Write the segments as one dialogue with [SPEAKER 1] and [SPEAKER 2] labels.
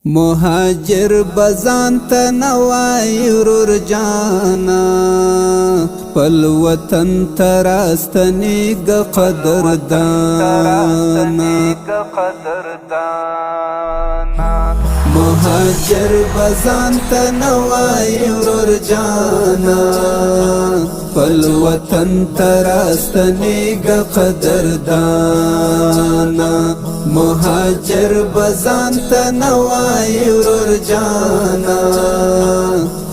[SPEAKER 1] مهاجر بزان تنوای ورور جانا پل وطن تراستنیگ قدردانا مهاجر بزان تنوای ورور جانا پل وطن تراستنیگ قدردانا مهاجر بزان تنوای ورور جانا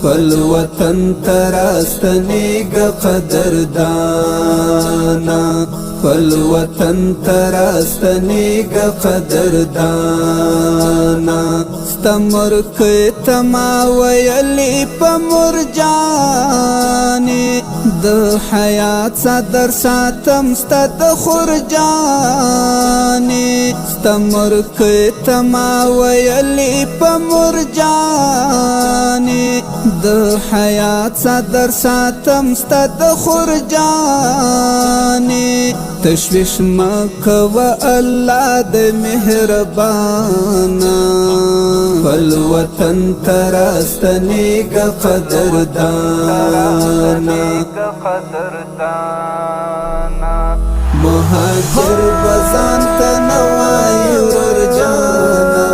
[SPEAKER 1] پل وطن تراستنیگ قدردانا پل وطن تراستنیگ قدردانا ستمر کتما ویلی پمر جانی د حیات صدر ساتم ستد خور جانی ستمر کتما ویلی پمر جانی د حیات صدر ساتم ستد خور جانی تشویش مکو الله د مهربانا پل وطن تراستنیگ قدردانا مهاجر بزان تنوای ورور جانا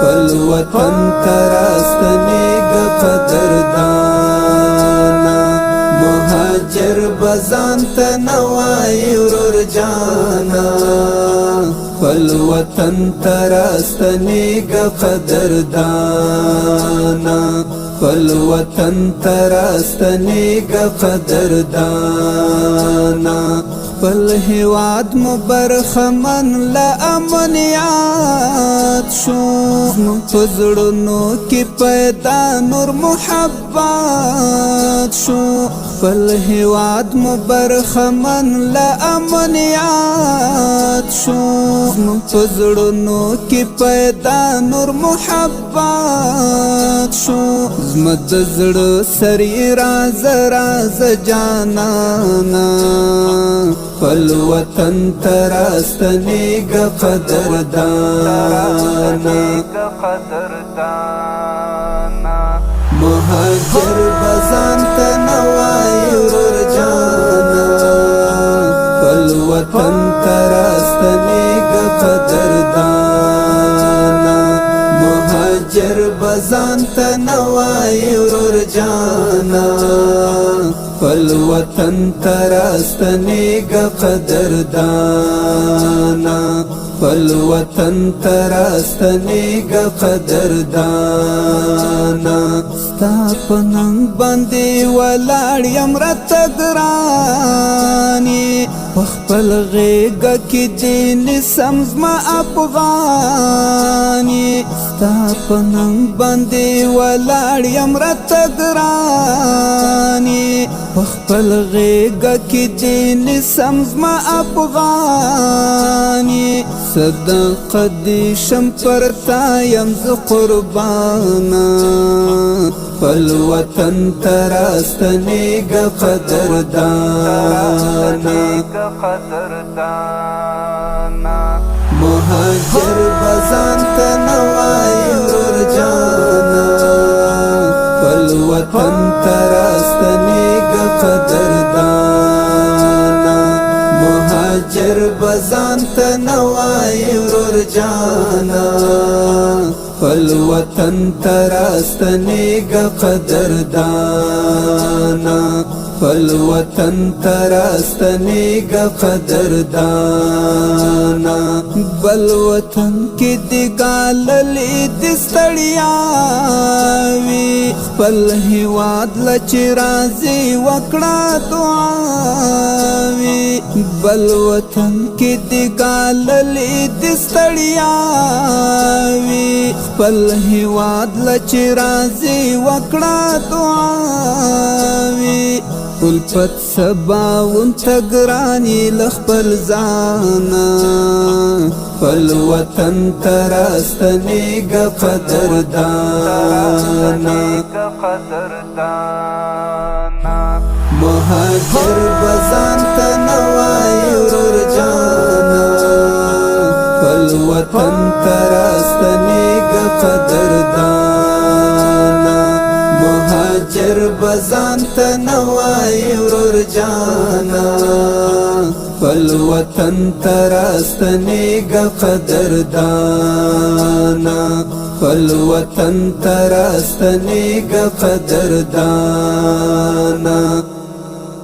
[SPEAKER 1] پل وطن تراستنیگ قدردانا مهاجر بزان تنوای ورور جانا پل وطن تراستنیگ قدردانا پل وطن تراستنیگ قدردانا پل هواد مبرخمن لأمنیات شو پزړونو کی پیدا نور محبت شو پل هواد مبرخمن لأمنیات شو پزړونو کی پیدا نور محبت شو زمد زړه سری راز راز جانانا پل وطن تراستنیگ قدردانا مهاجر بزان تنوای ورور جانا پل وطن تراستنیگ قدردانا مهاجر بزان تنوای ورور جانا پل وطن تراستنیگ قدردانا پل وطن تراستنیگ قدردانا ستا پننګ باندې ولاړ یم راته ګرانې پخپل غېږه کې دې نسم زما افغانې ستا پننګ باندې ولاړ یم راته ګرانې پخپل غېږه کې دې نسم زما افغانې صدقه دې شم پر تا یم زه قربانا پل وطن تراستنیگ قدردانا مهاجر بزان تنوای ورور جانا پل وطن تراستنیگ قدردانا مهاجر بزان تنوای ورور جانا پل وطن تراستنیگ قدردانا پل وطن تراستنیگ قدردانا بل وطن کی دی گاللی دستړیاوی خپل هیواد لچ رازی وکړه دعاوی بل وطن کی دی گاللی دستړیاوی خپل هیواد لچ رازی وکړه دعاوی الفت سباون تگرانی لخپل زانا پل وطن تراستنیگ قدردانا مهاجر بزان تنوای ورور جانا پل وطن تراستنیگ قدردانا مهاجر بزان تنوائی ورور جانا فل وطن تراستنیگا قدردانا فل وطن تراستنیگا قدردانا